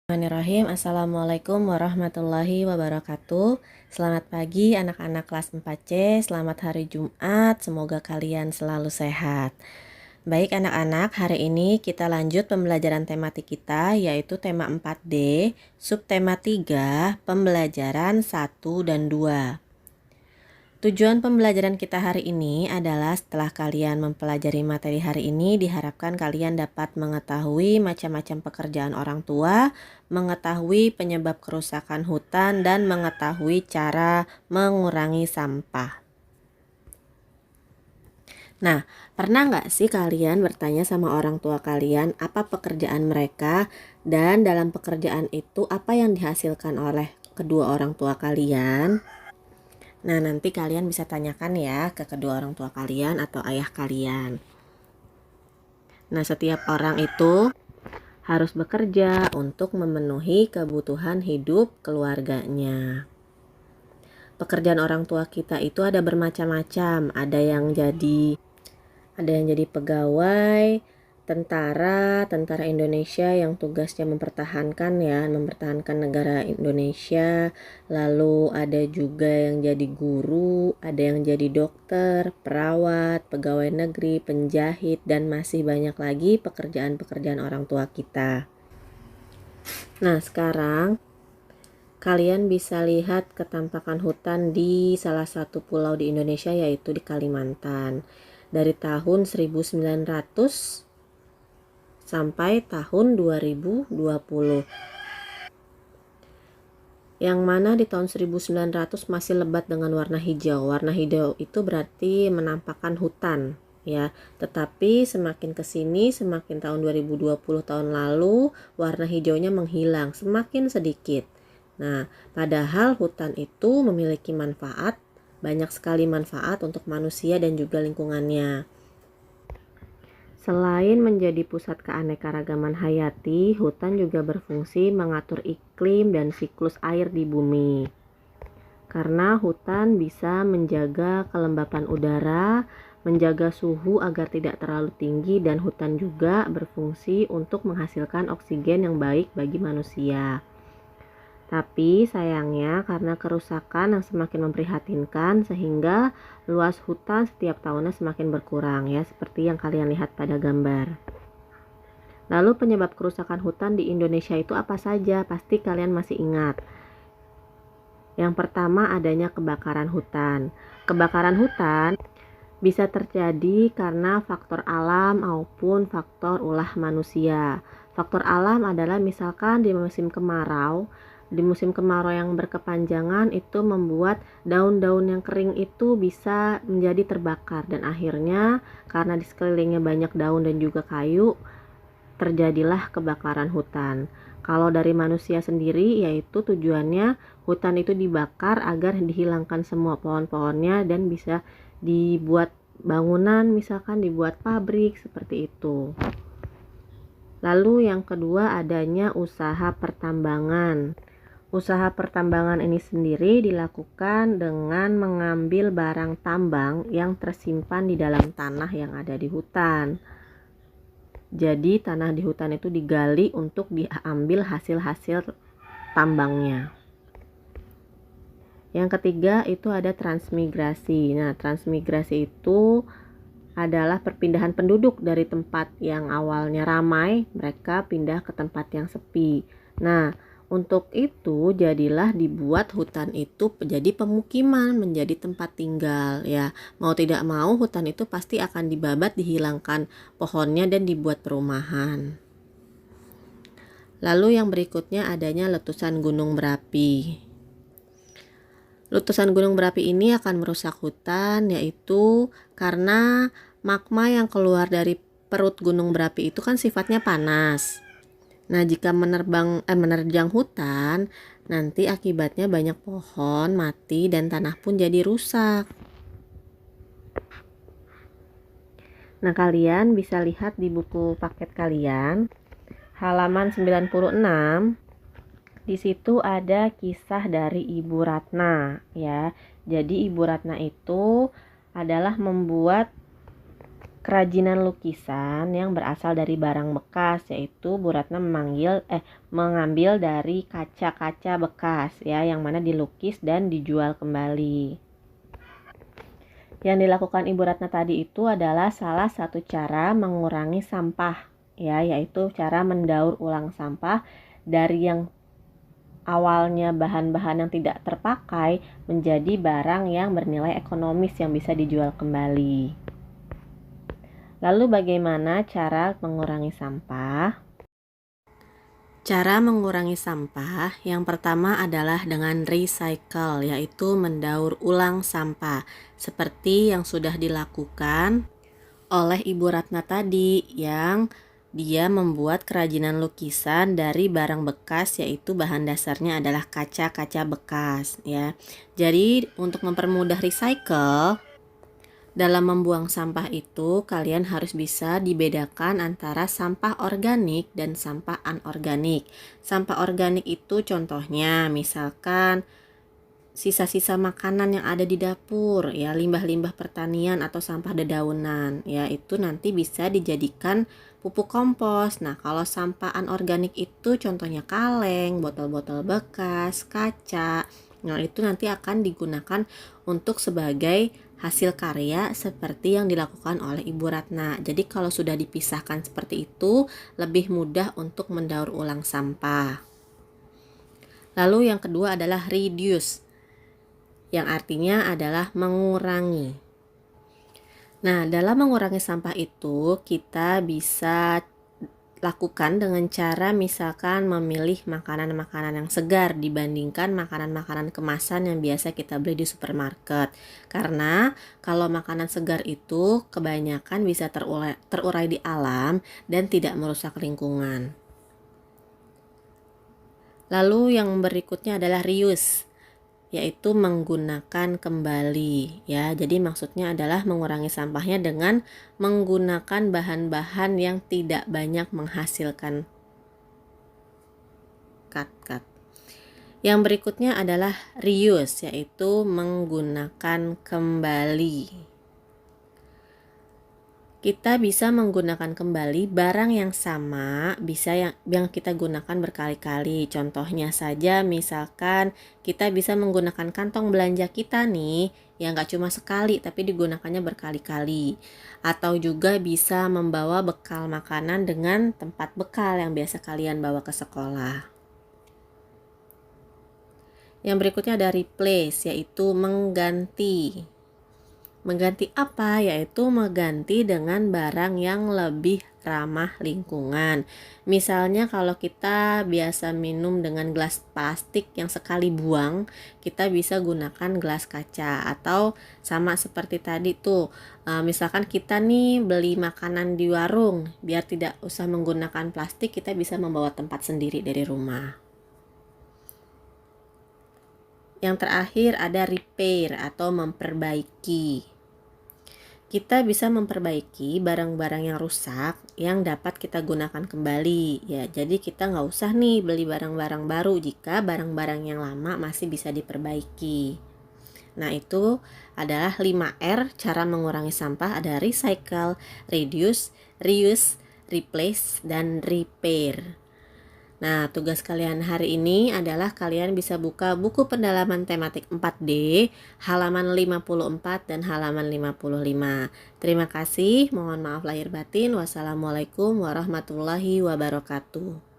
Bismillahirrahmanirrahim. Assalamualaikum warahmatullahi wabarakatuh. Selamat pagi anak-anak kelas 4C. Selamat hari Jumat. Semoga kalian selalu sehat. Baik anak-anak, hari ini kita lanjut pembelajaran tematik kita, yaitu tema 4D, subtema 3, pembelajaran 1 dan 2. Tujuan pembelajaran kita hari ini adalah setelah kalian mempelajari materi hari ini, diharapkan kalian dapat mengetahui macam-macam pekerjaan orang tua, mengetahui penyebab kerusakan hutan, dan mengetahui cara mengurangi sampah. Nah, pernah nggak sih kalian bertanya sama orang tua kalian apa pekerjaan mereka, dan dalam pekerjaan itu apa yang dihasilkan oleh kedua orang tua kalian? Nah, nanti kalian bisa tanyakan ya ke kedua orang tua kalian atau ayah kalian. Nah, setiap orang itu harus bekerja untuk memenuhi kebutuhan hidup keluarganya. Pekerjaan orang tua kita itu ada bermacam-macam. Ada yang jadi pegawai, tentara Indonesia yang tugasnya mempertahankan negara Indonesia. Lalu ada juga yang jadi guru, ada yang jadi dokter, perawat, pegawai negeri, penjahit, dan masih banyak lagi pekerjaan-pekerjaan orang tua kita. Nah, sekarang kalian bisa lihat ketampakan hutan di salah satu pulau di Indonesia, yaitu di Kalimantan. Dari tahun 1900 sampai tahun 2020. Yang mana di tahun 1900 masih lebat dengan warna hijau. Warna hijau itu berarti menampakkan hutan, ya. Tetapi semakin kesini, semakin tahun 2020 tahun lalu, warna hijaunya menghilang, semakin sedikit. Nah, padahal hutan itu memiliki manfaat, banyak sekali manfaat untuk manusia dan juga lingkungannya. Selain menjadi pusat keanekaragaman hayati, hutan juga berfungsi mengatur iklim dan siklus air di bumi. Karena hutan bisa menjaga kelembapan udara, menjaga suhu agar tidak terlalu tinggi, dan hutan juga berfungsi untuk menghasilkan oksigen yang baik bagi manusia. Tapi sayangnya karena kerusakan yang semakin memprihatinkan, sehingga luas hutan setiap tahunnya semakin berkurang, ya, seperti yang kalian lihat pada gambar. Lalu penyebab kerusakan hutan di Indonesia itu apa saja? Pasti kalian masih ingat. Yang pertama, adanya kebakaran hutan. Kebakaran hutan bisa terjadi karena faktor alam maupun faktor ulah manusia. Faktor alam adalah misalkan di musim kemarau yang berkepanjangan itu membuat daun-daun yang kering itu bisa menjadi terbakar, dan akhirnya karena di sekelilingnya banyak daun dan juga kayu, terjadilah kebakaran hutan. Kalau dari manusia sendiri, yaitu tujuannya hutan itu dibakar agar dihilangkan semua pohon-pohonnya dan bisa dibuat bangunan, misalkan dibuat pabrik, seperti itu. Lalu yang kedua, adanya usaha pertambangan. Usaha pertambangan ini sendiri dilakukan dengan mengambil barang tambang yang tersimpan di dalam tanah yang ada di hutan. Jadi tanah di hutan itu digali untuk diambil hasil-hasil tambangnya. Yang ketiga itu ada transmigrasi. Nah, transmigrasi itu adalah perpindahan penduduk dari tempat yang awalnya ramai, mereka pindah ke tempat yang sepi. Nah, untuk itu jadilah dibuat hutan itu menjadi pemukiman, menjadi tempat tinggal, ya. Mau tidak mau hutan itu pasti akan dibabat, dihilangkan pohonnya dan dibuat perumahan. Lalu yang berikutnya adanya letusan gunung berapi. Letusan gunung berapi ini akan merusak hutan, yaitu karena magma yang keluar dari perut gunung berapi itu kan sifatnya panas. Nah, jika menerjang hutan, nanti akibatnya banyak pohon mati dan tanah pun jadi rusak. Nah, kalian bisa lihat di buku paket kalian, halaman 96. Di situ ada kisah dari Ibu Ratna, ya. Jadi Ibu Ratna itu adalah membuat kerajinan lukisan yang berasal dari barang bekas, yaitu Bu Ratna mengambil dari kaca-kaca bekas ya, yang mana dilukis dan dijual kembali. Yang dilakukan Ibu Ratna tadi itu adalah salah satu cara mengurangi sampah ya, yaitu cara mendaur ulang sampah dari yang awalnya bahan-bahan yang tidak terpakai menjadi barang yang bernilai ekonomis yang bisa dijual kembali. Lalu bagaimana cara mengurangi sampah? Cara mengurangi sampah yang pertama adalah dengan recycle, yaitu mendaur ulang sampah, seperti yang sudah dilakukan oleh Ibu Ratna tadi, yang dia membuat kerajinan lukisan dari barang bekas, yaitu bahan dasarnya adalah kaca-kaca bekas ya. Jadi untuk mempermudah recycle, dalam membuang sampah itu, kalian harus bisa dibedakan antara sampah organik dan sampah anorganik. Sampah organik itu contohnya misalkan sisa-sisa makanan yang ada di dapur, ya, limbah-limbah pertanian atau sampah dedaunan, ya, itu nanti bisa dijadikan pupuk kompos. Nah, kalau sampah anorganik itu contohnya kaleng, botol-botol bekas, kaca. Nah, itu nanti akan digunakan untuk sebagai hasil karya seperti yang dilakukan oleh Ibu Ratna. Jadi kalau sudah dipisahkan seperti itu, lebih mudah untuk mendaur ulang sampah. Lalu yang kedua adalah reduce, yang artinya adalah mengurangi. Nah, dalam mengurangi sampah itu kita bisa lakukan dengan cara misalkan memilih makanan-makanan yang segar dibandingkan makanan-makanan kemasan yang biasa kita beli di supermarket. Karena kalau makanan segar itu kebanyakan bisa terurai di alam dan tidak merusak lingkungan. Lalu yang berikutnya adalah reuse, yaitu menggunakan kembali ya. Jadi maksudnya adalah mengurangi sampahnya dengan menggunakan bahan-bahan yang tidak banyak menghasilkan cut. Yang berikutnya adalah reuse, yaitu menggunakan kembali. Kita bisa menggunakan kembali barang yang sama, bisa yang kita gunakan berkali-kali. Contohnya saja misalkan kita bisa menggunakan kantong belanja kita nih, yang gak cuma sekali tapi digunakannya berkali-kali. Atau juga bisa membawa bekal makanan dengan tempat bekal yang biasa kalian bawa ke sekolah. Yang berikutnya ada replace, yaitu mengganti. Mengganti apa? Yaitu mengganti dengan barang yang lebih ramah lingkungan. Misalnya kalau kita biasa minum dengan gelas plastik yang sekali buang, kita bisa gunakan gelas kaca. Atau sama seperti tadi tuh, misalkan kita nih beli makanan di warung, biar tidak usah menggunakan plastik, kita bisa membawa tempat sendiri dari rumah. Yang terakhir ada repair atau memperbaiki. Kita bisa memperbaiki barang-barang yang rusak yang dapat kita gunakan kembali ya. Jadi kita nggak usah nih beli barang-barang baru jika barang-barang yang lama masih bisa diperbaiki. Nah, itu adalah 5R cara mengurangi sampah. Ada recycle, reduce, reuse, replace, dan repair. Nah, tugas kalian hari ini adalah kalian bisa buka buku pendalaman tematik 4D, halaman 54 dan halaman 55. Terima kasih, mohon maaf lahir batin. Wassalamualaikum warahmatullahi wabarakatuh.